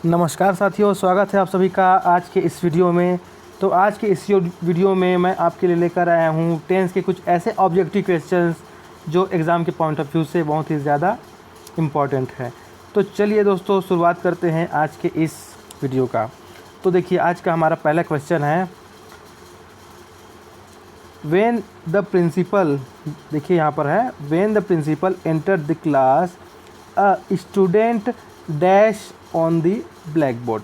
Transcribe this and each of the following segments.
नमस्कार साथियों, स्वागत है आप सभी का आज के इस वीडियो में। तो आज के इस वीडियो में मैं आपके लिए लेकर आया हूँ टेंस के कुछ ऐसे ऑब्जेक्टिव क्वेश्चंस जो एग्ज़ाम के पॉइंट ऑफ व्यू से बहुत ही ज़्यादा इम्पॉर्टेंट है। तो चलिए दोस्तों, शुरुआत करते हैं आज के इस वीडियो का। तो देखिए, आज का हमारा पहला क्वेश्चन है, व्हेन द प्रिंसिपल, देखिए यहाँ पर है, when the principal enter the class a student dash on the black board.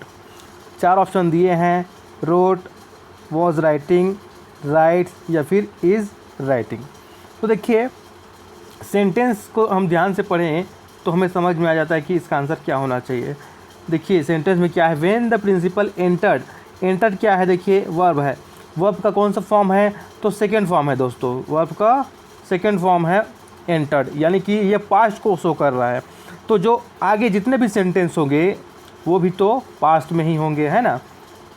4 option दिए हैं, रोट, वॉज राइटिंग, राइट्स या फिर इज़ राइटिंग। तो देखिए, सेंटेंस को हम ध्यान से पढ़ें तो हमें समझ में आ जाता है कि इसका आंसर क्या होना चाहिए। देखिए सेंटेंस में क्या है, when the principal entered. Entered क्या है, देखिए वर्ब है। वर्ब का कौन सा फॉर्म है, तो सेकेंड फॉर्म है दोस्तों। वर्ब का सेकेंड फॉर्म है एंटर्ड, यानी कि ये पास्ट को शो कर रहा है। तो जो आगे जितने भी सेंटेंस होंगे वो भी तो पास्ट में ही होंगे, है ना,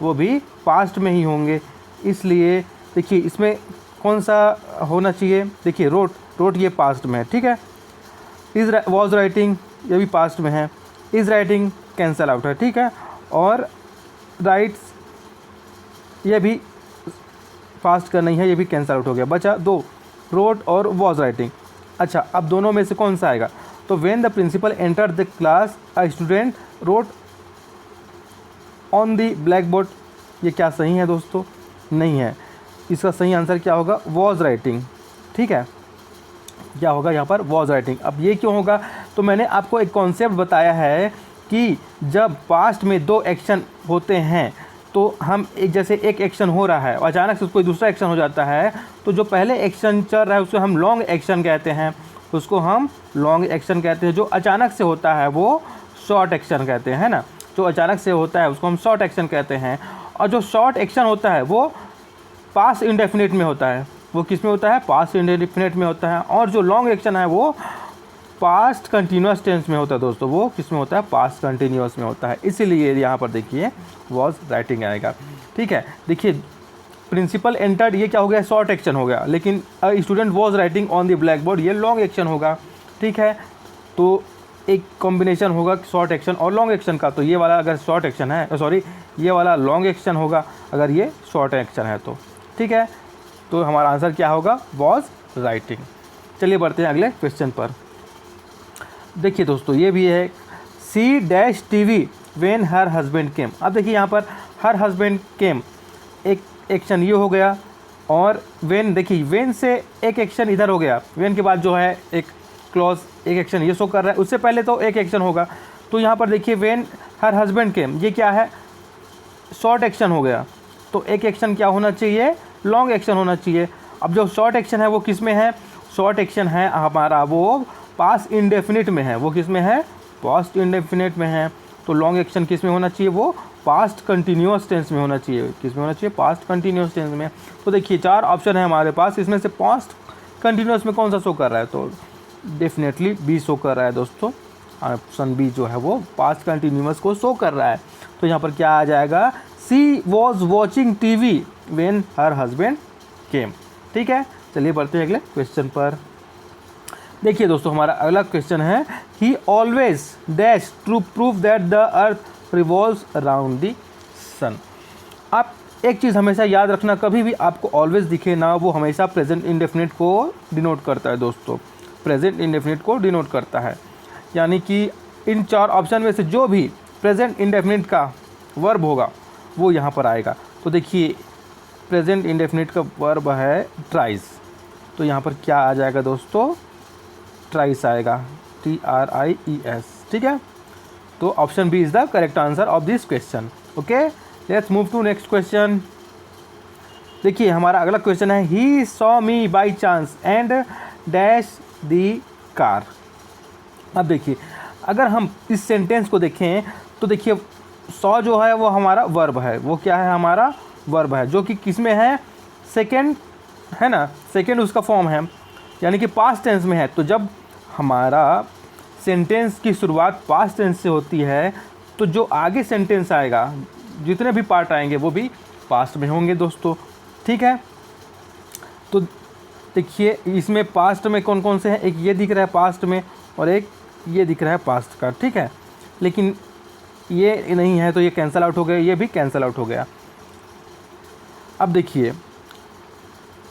वो भी पास्ट में ही होंगे। इसलिए देखिए इसमें कौन सा होना चाहिए, देखिए रोट ये पास्ट में है, ठीक है। इज़ वॉज राइटिंग ये भी पास्ट में है। इज़ राइटिंग कैंसल आउट है, ठीक है। और राइट्स ये भी पास्ट का नहीं है, ये भी कैंसल आउट हो गया। बचा 2, रोट और वॉज राइटिंग। अच्छा, अब दोनों में से कौन सा आएगा, तो when the principal enter the class a student wrote on the black board, ये क्या सही है दोस्तों, नहीं है। इसका सही आंसर क्या होगा, वॉज राइटिंग, ठीक है। क्या होगा यहाँ पर, वॉज राइटिंग। अब ये क्यों होगा, तो मैंने आपको एक कॉन्सेप्ट बताया है कि जब पास्ट में 2 एक्शन होते हैं तो हम जैसे एक एक्शन हो रहा है और अचानक से कोई दूसरा एक्शन हो जाता है, तो जो पहले एक्शन चल रहा है उसको हम लॉन्ग एक्शन कहते हैं, उसको हम लॉन्ग एक्शन कहते हैं। जो अचानक से होता है वो शॉर्ट एक्शन कहते हैं, है ना। जो अचानक से होता है उसको हम शॉर्ट एक्शन कहते हैं। और जो शॉर्ट एक्शन होता है वो पास्ट इंडेफिनिट में होता है। वो किस में होता है, पास्ट इंडेफिनिट में होता है। और जो लॉन्ग एक्शन है वो पास्ट कंटिन्यूस टेंस में होता है दोस्तों। वो किस में होता है, पास्ट कंटिन्यूस में होता है। इसीलिए यहाँ पर देखिए वॉज राइटिंग आएगा, ठीक है। देखिए प्रिंसिपल एंटर्ड ये क्या हो गया, शॉर्ट एक्शन हो गया। लेकिन student was writing on the black board ये लॉन्ग एक्शन होगा, ठीक है। तो एक कॉम्बिनेशन होगा शॉर्ट एक्शन और लॉन्ग एक्शन का। तो ये वाला अगर शॉर्ट एक्शन है, सॉरी ये वाला लॉन्ग एक्शन होगा अगर ये शॉर्ट एक्शन है तो, ठीक है। तो हमारा आंसर क्या होगा, वॉज राइटिंग। चलिए बढ़ते हैं अगले क्वेश्चन पर। देखिए दोस्तों, ये भी है, she dash TV when her husband came. अब देखिए यहाँ पर हर हस्बैंड केम, एक एक्शन ये हो गया। और व्हेन, देखिए व्हेन से एक एक्शन इधर हो गया, व्हेन के बाद जो है एक क्लॉज, एक एक्शन ये शो कर रहा है, उससे पहले तो एक एक्शन होगा। तो यहाँ पर देखिए व्हेन हर हस्बैंड केम, ये क्या है, शॉर्ट एक्शन हो गया। तो एक एक्शन क्या होना चाहिए, लॉन्ग एक्शन होना चाहिए। अब जो शॉर्ट एक्शन है वो किस में है, शॉर्ट एक्शन है हमारा वो पास्ट इंडेफिनिट में है। वो किस में है, पास्ट इंडेफिनिट में है। तो लॉन्ग एक्शन किस में होना चाहिए, वो पास्ट कंटिन्यूस टेंस में होना चाहिए। किस में होना चाहिए, पास्ट कंटिन्यूस टेंस में। तो देखिए 4 ऑप्शन है हमारे पास, इसमें से पास्ट कंटिन्यूस में कौन सा शो कर रहा है, तो डेफिनेटली बी शो कर रहा है दोस्तों। ऑप्शन बी जो है वो पास्ट कंटिन्यूस को शो कर रहा है। तो यहाँ पर क्या आ जाएगा, she was watching TV when her husband came, ठीक है। चलिए बढ़ते हैं अगले क्वेश्चन पर। देखिए दोस्तों, हमारा अगला क्वेश्चन है, he always dash to prove that the earth revolves around the sun. आप एक चीज़ हमेशा याद रखना, कभी भी आपको ऑलवेज दिखे ना, वो हमेशा प्रेजेंट इंडेफिनिट को डिनोट करता है दोस्तों। प्रेजेंट इंडेफिनिट को डिनोट करता है, यानी कि इन 4 ऑप्शन में से जो भी प्रेजेंट इंडेफिनिट का वर्ब होगा वो यहाँ पर आएगा। तो देखिए प्रेजेंट इंडेफिनिट का वर्ब है ट्राइज, तो यहाँ पर क्या आ जाएगा दोस्तों, ट्राइस आएगा, TRIES, ठीक है। तो option B is the correct answer of this question. Okay, let's move to next question. देखिए हमारा अगला क्वेश्चन है, he saw me by chance and dash the car. अब देखिए अगर हम इस सेंटेंस को देखें तो देखिए सॉ जो है वो हमारा वर्ब है। वो क्या है, हमारा वर्ब है, जो कि किस में है, सेकेंड, है ना, सेकेंड उसका फॉर्म है, यानी कि पास्ट टेंस में है। तो जब हमारा सेंटेंस की शुरुआत पास्ट टेंस से होती है तो जो आगे सेंटेंस आएगा, जितने भी पार्ट आएंगे वो भी पास्ट में होंगे दोस्तों, ठीक है। तो देखिए इसमें पास्ट में कौन कौन से हैं, एक ये दिख रहा है पास्ट में और एक ये दिख रहा है पास्ट का, ठीक है। लेकिन ये नहीं है तो ये कैंसिल आउट हो गया, ये भी कैंसिल आउट हो गया। अब देखिए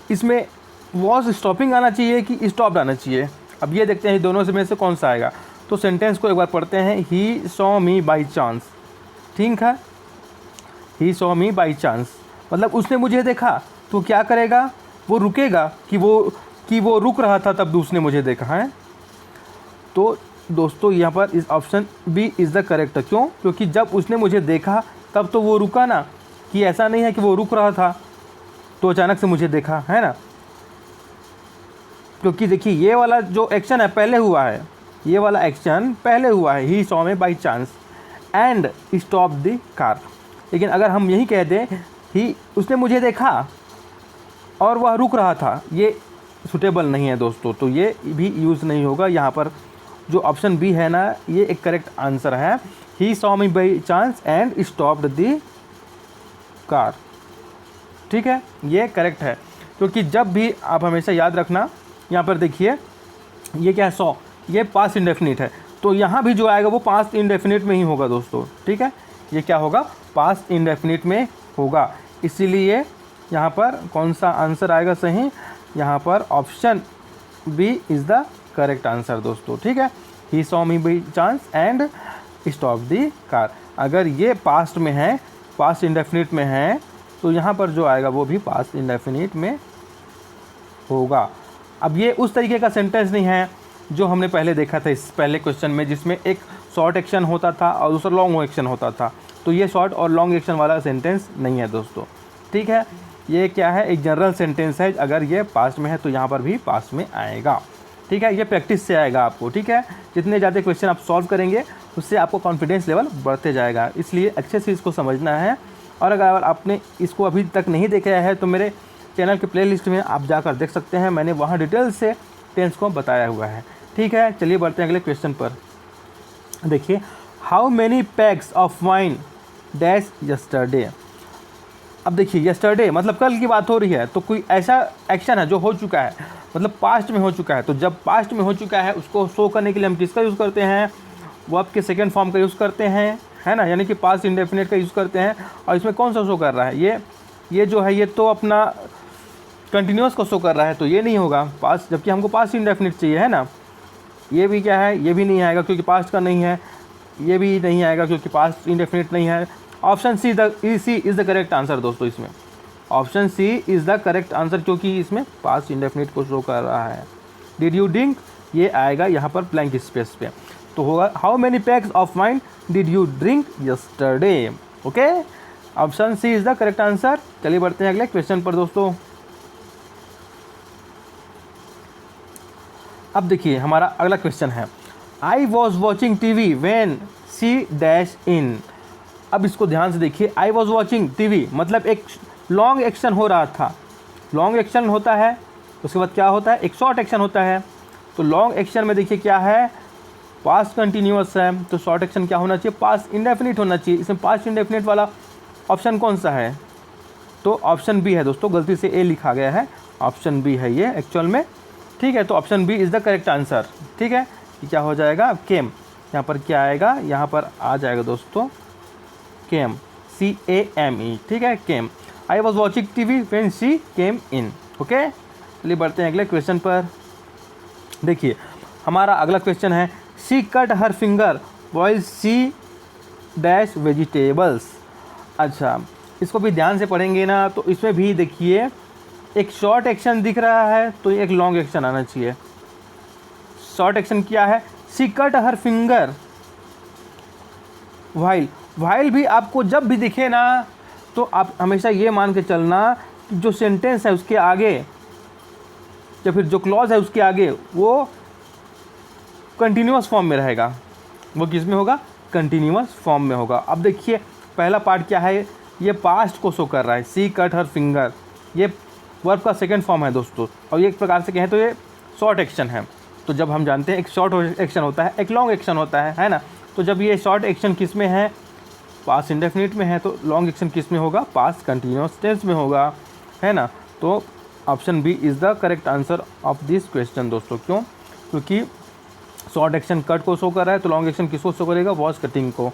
इसमें वॉज स्टॉपिंग आना चाहिए कि स्टॉप्ड आना चाहिए। अब ये देखते हैं दोनों में से कौन सा आएगा। तो सेंटेंस को एक बार पढ़ते हैं। ही सॉ मी बाई चांस, ठीक है, he saw me by chance मतलब उसने मुझे देखा। तो क्या करेगा, वो रुकेगा कि वो रुक रहा था तब उसने मुझे देखा है। तो दोस्तों यहाँ पर इस option B is the correct. क्यों? क्योंकि जब उसने मुझे देखा तब तो वो रुका ना, कि ऐसा नहीं है कि वो रुक रहा था तो अचानक से मुझे देखा, है ना। क्योंकि देखिए ये वाला जो एक्शन है पहले हुआ है, ये वाला एक्शन पहले हुआ है, he saw me by chance and stop the car. लेकिन अगर हम यही कह दें ही उसने मुझे देखा और वह रुक रहा था, ये सुटेबल नहीं है दोस्तों, तो ये भी यूज़ नहीं होगा। यहाँ पर जो ऑप्शन बी है ना, ये एक करेक्ट आंसर है। He saw me by chance and stopped the car, ठीक है, ये करेक्ट है। क्योंकि जब भी आप हमेशा याद रखना, यहाँ पर देखिए ये क्या है, सॉ, ये पास्ट इंडेफिनिट है, तो यहाँ भी जो आएगा वो पास्ट इंडेफिनिट में ही होगा दोस्तों, ठीक है। ये क्या होगा, पास्ट इंडेफिनिट में होगा। इसीलिए यहाँ पर कौन सा आंसर आएगा सही, यहाँ पर option B is the correct answer दोस्तों, ठीक है। He saw me by chance and stop the car. अगर ये पास्ट में है, पास्ट इंडेफिनिट में है, तो यहाँ पर जो आएगा वो भी पास्ट इंडेफिनिट में होगा। अब ये उस तरीके का सेंटेंस नहीं है जो हमने पहले देखा था इस पहले क्वेश्चन में, जिसमें एक शॉर्ट एक्शन होता था और दूसरा लॉन्ग एक्शन होता था। तो ये शॉर्ट और लॉन्ग एक्शन वाला सेंटेंस नहीं है दोस्तों, ठीक है। ये क्या है, एक जनरल सेंटेंस है। अगर ये पास्ट में है तो यहाँ पर भी पास्ट में आएगा, ठीक है। ये प्रैक्टिस से आएगा आपको, ठीक है। जितने ज़्यादा क्वेश्चन आप सॉल्व करेंगे उससे आपको कॉन्फिडेंस लेवल बढ़ते जाएगा, इसलिए अच्छे से इसको समझना है। और अगर आपने इसको अभी तक नहीं देखा है तो मेरे चैनल के प्लेलिस्ट में आप जाकर देख सकते हैं, मैंने वहाँ डिटेल से टेंस को बताया हुआ है, ठीक है। चलिए बढ़ते हैं अगले क्वेश्चन पर। देखिए, how many PACS of wine dash yesterday. अब देखिए यस्टरडे मतलब कल की बात हो रही है, तो कोई ऐसा एक्शन है जो हो चुका है, मतलब पास्ट में हो चुका है। तो जब पास्ट में हो चुका है उसको शो करने के लिए हम किसका यूज़ करते हैं, वर्ब के सेकेंड फॉर्म का यूज़ करते हैं, है ना, यानी कि पास्ट इंडेफिनिट का यूज़ करते हैं। और इसमें कौन सा शो कर रहा है, ये जो है ये तो अपना कंटिन्यूस को शो कर रहा है, तो ये नहीं होगा पास्ट, जबकि हमको पास्ट इंडेफिनिट चाहिए, है ना। ये भी क्या है, ये भी नहीं आएगा क्योंकि पास्ट का नहीं है, ये भी नहीं आएगा क्योंकि पास्ट इंडेफिनिट नहीं है। Option C is the correct answer दोस्तों। इसमें option C is the correct answer, क्योंकि इसमें पास्ट इंडेफिनिट को शो कर रहा है। डिड यू ड्रिंक, ये आएगा यहाँ पर ब्लैंक स्पेस पे, तो होगा how many packs of wine did you drink yesterday. Okay, option C is the correct answer. चलिए बढ़ते हैं अगले क्वेश्चन पर दोस्तों। अब देखिए हमारा अगला क्वेश्चन है, I was watching TV when she dash in. अब इसको ध्यान से देखिए, आई वॉज वॉचिंग टीवी मतलब एक लॉन्ग एक्शन हो रहा था। लॉन्ग एक्शन होता है, उसके बाद क्या होता है, एक शॉर्ट एक्शन होता है। तो लॉन्ग एक्शन में देखिए क्या है, पास्ट कंटिन्यूअस है, तो शॉर्ट एक्शन क्या होना चाहिए, पास्ट इंडेफिनिट होना चाहिए। इसमें पास्ट इंडेफिनिट वाला ऑप्शन कौन सा है, तो ऑप्शन बी है दोस्तों। गलती से ए लिखा गया है, ऑप्शन बी है ये एक्चुअल में, ठीक है। तो option B is the correct answer, ठीक है। ये क्या हो जाएगा, केम। यहाँ पर क्या आएगा, यहाँ पर आ जाएगा दोस्तों केम, CAME, ठीक है, came. I was watching TV when she came in. Okay, चलिए बढ़ते हैं अगले क्वेश्चन पर। देखिए हमारा अगला क्वेश्चन है, she cut her finger while she dash vegetables. अच्छा, इसको भी ध्यान से पढ़ेंगे ना, तो इसमें भी देखिए एक शॉर्ट एक्शन दिख रहा है, तो एक लॉन्ग एक्शन आना चाहिए। शॉर्ट एक्शन क्या है, she cut her finger while भी आपको जब भी दिखे ना, तो आप हमेशा ये मान के चलना कि जो सेंटेंस है उसके आगे या फिर जो क्लॉज है उसके आगे वो कंटिन्यूअस फॉर्म में रहेगा। वो किस में होगा, कंटिन्यूअस फॉर्म में होगा। अब देखिए पहला पार्ट क्या है, ये पास्ट को शो कर रहा है, सी कट हर फिंगर, ये वर्ब का सेकंड फॉर्म है दोस्तों। और ये एक प्रकार से कहें तो ये शॉर्ट एक्शन है। तो जब हम जानते हैं एक शॉर्ट एक्शन होता है, एक लॉन्ग एक्शन होता है ना। तो जब ये शॉर्ट एक्शन किस में है, पास्ट इंडेफिनिट में है, तो लॉन्ग एक्शन किस में होगा, पास्ट कंटिन्यूअस टेंस में होगा, है ना। तो option B is the correct answer of this question दोस्तों। क्यों, क्योंकि शॉर्ट एक्शन कट को शो कर रहा है, तो लॉन्ग एक्शन किसको शो करेगा, वॉज कटिंग को,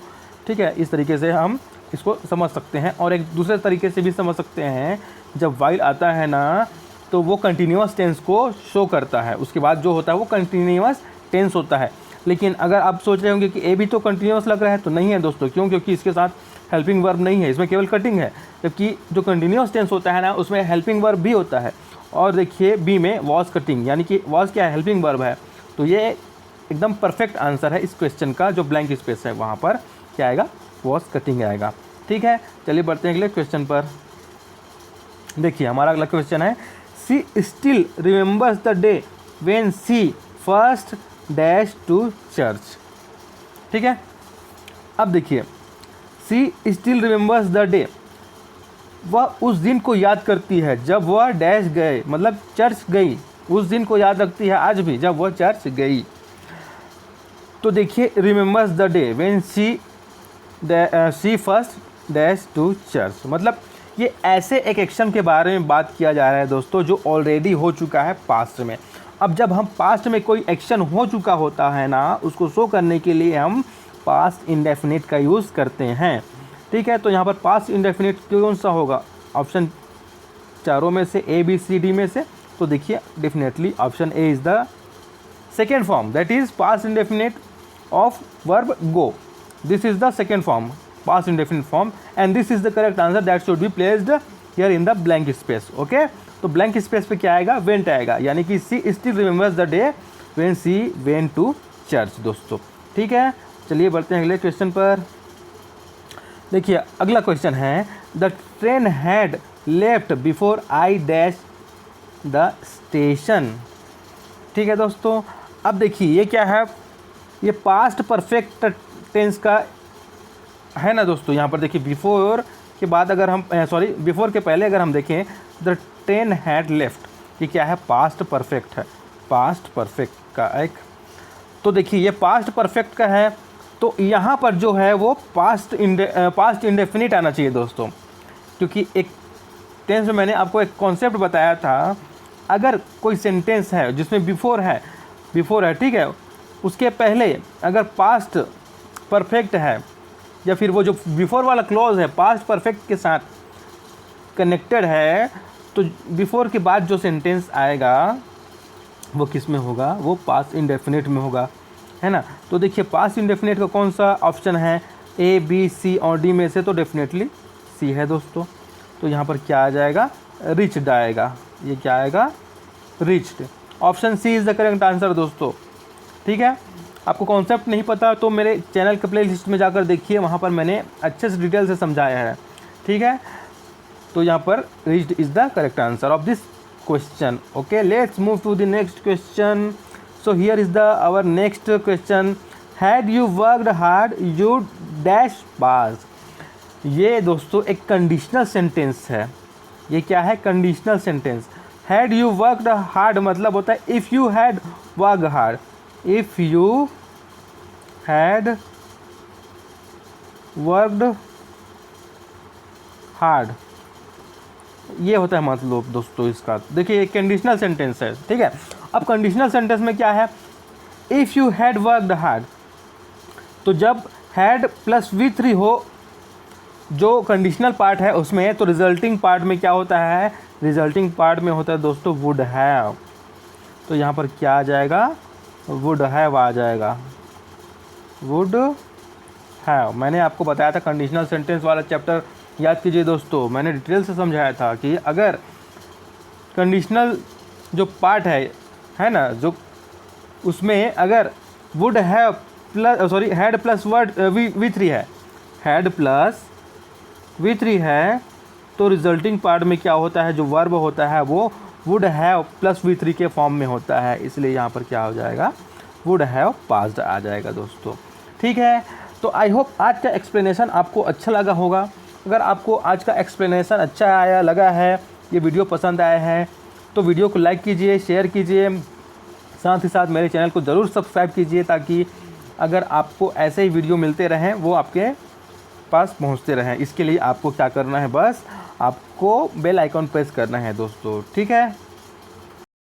ठीक है, इस तरीके से हम इसको समझ सकते हैं। और एक दूसरे तरीके से भी समझ सकते हैं, जब वाइल आता है ना तो वो कंटिन्यूअस टेंस को शो करता है, उसके बाद जो होता है वो कंटिन्यूअस टेंस होता है। लेकिन अगर आप सोच रहे होंगे कि ए भी तो कंटिन्यूअस लग रहा है, तो नहीं है दोस्तों। क्यों? क्योंकि इसके साथ हेल्पिंग वर्ब नहीं है, इसमें केवल कटिंग है। जबकि जो कंटिन्यूअस टेंस होता है ना उसमें हेल्पिंग वर्ब भी होता है। और देखिए बी में वॉज कटिंग, यानी कि वॉज क्या है? हेल्पिंग वर्ब है। तो ये एकदम परफेक्ट आंसर है इस क्वेश्चन का। जो ब्लैंक स्पेस है वहाँ पर क्या आएगा? वॉज कटिंग आएगा। ठीक है, चलिए बढ़ते हैं अगले क्वेश्चन पर। देखिए हमारा अगला क्वेश्चन है, she still remembers the day when she first dash to church. ठीक है, अब देखिए she still remembers the day, वह उस दिन को याद करती है जब वह डैश गए, मतलब चर्च गई। उस दिन को याद रखती है आज भी जब वह चर्च गई। तो देखिए remembers the day when she first dash to church, मतलब ये ऐसे एक एक्शन के बारे में बात किया जा रहा है दोस्तों जो ऑलरेडी हो चुका है पास्ट में। अब जब हम पास्ट में कोई एक्शन हो चुका होता है ना, उसको शो करने के लिए हम पास्ट इंडेफिनिट का यूज़ करते हैं। ठीक है, तो यहाँ पर पास्ट इंडेफिनिट कौन सा होगा? ऑप्शन चारों में से ए बी सी डी में से, तो देखिए definitely option A is the second form, that is past indefinite of verb go. This is the second form, past indefinite form, and this is the correct answer that should be placed here in the blank space. Okay, तो blank space पे क्या आएगा? Went आएगा, यानी कि she still remembers the day when she went to church दोस्तों। ठीक है, चलिए बढ़ते हैं अगले क्वेश्चन पर। देखिए अगला क्वेश्चन है, the train had left before I dash the station. ठीक है दोस्तों, अब देखिए ये क्या है? ये पास्ट परफेक्ट टेंस का है ना दोस्तों। यहाँ पर देखिए बिफोर के बाद अगर हम बिफोर के पहले अगर हम देखें, द ट्रेन हैड लेफ्ट, ये क्या है? पास्ट परफेक्ट है, पास्ट परफेक्ट का एक। तो देखिए ये पास्ट परफेक्ट का है, तो यहाँ पर जो है वो पास्ट इंडेफिनिट आना चाहिए दोस्तों। क्योंकि एक टेंस में मैंने आपको एक कॉन्सेप्ट बताया था, अगर कोई सेंटेंस है जिसमें बिफोर है, ठीक है, उसके पहले अगर पास्ट परफेक्ट है, या फिर वो जो बिफोर वाला क्लॉज है पास्ट परफेक्ट के साथ कनेक्टेड है, तो बिफोर के बाद जो सेंटेंस आएगा वो किस में होगा? वो पास्ट इंडेफिनिट में होगा, है ना। तो देखिए पास्ट इंडेफिनिट का कौन सा ऑप्शन है? ए बी सी और डी में से तो डेफिनेटली सी है दोस्तों। तो यहाँ पर क्या आ जाएगा? रिच्ड आएगा। ये क्या आएगा? Reached. Option C is the correct answer दोस्तों। ठीक है, आपको कॉन्सेप्ट नहीं पता तो मेरे चैनल के प्ले लिस्ट में जाकर देखिए, वहाँ पर मैंने अच्छे से डिटेल से समझाया है। ठीक है, तो यहाँ पर reached is the correct answer of this question. Okay, let's move to the next question. So here is our next question. Had you worked hard, you dash pass. ये दोस्तों एक कंडीशनल सेंटेंस है। ये क्या है? Conditional sentence. Had you worked hard मतलब होता है if you had worked hard. If you had worked hard, ये होता है मतलब दोस्तों इसका। देखिए एक कंडीशनल सेंटेंस है, ठीक है। अब कंडीशनल सेंटेंस में क्या है? If you had worked hard, तो जब हैड प्लस V3 हो जो कंडीशनल पार्ट है उसमें, तो रिजल्टिंग पार्ट में क्या होता है? रिजल्टिंग पार्ट में होता है दोस्तों वुड हैव। तो यहाँ पर क्या आ जाएगा? वुड हैव आ जाएगा, वुड हैव। मैंने आपको बताया था कंडीशनल सेंटेंस वाला चैप्टर याद कीजिए दोस्तों, मैंने डिटेल से समझाया था कि अगर कंडीशनल जो पार्ट है ना, जो उसमें अगर would have plus had plus word V3 है, हैड प्लस V3 है, तो रिजल्टिंग पार्ट में क्या होता है? जो वर्ब होता है वो वुड हैव प्लस V3 के फॉर्म में होता है, इसलिए यहाँ पर क्या हो जाएगा? वुड हैव पास्ड आ जाएगा दोस्तों। ठीक है, तो आई होप आज का एक्सप्लेनेशन आपको अच्छा लगा होगा। अगर आपको आज का एक्सप्लेनेशन अच्छा लगा है, ये वीडियो पसंद आया है, तो वीडियो को लाइक कीजिए, शेयर कीजिए, साथ ही साथ मेरे चैनल को ज़रूर सब्सक्राइब कीजिए, ताकि अगर आपको ऐसे ही वीडियो मिलते रहें वो आपके पास पहुंचते रहें। इसके लिए आपको क्या करना है? बस आपको बेल आइकॉन प्रेस करना है दोस्तों। ठीक है।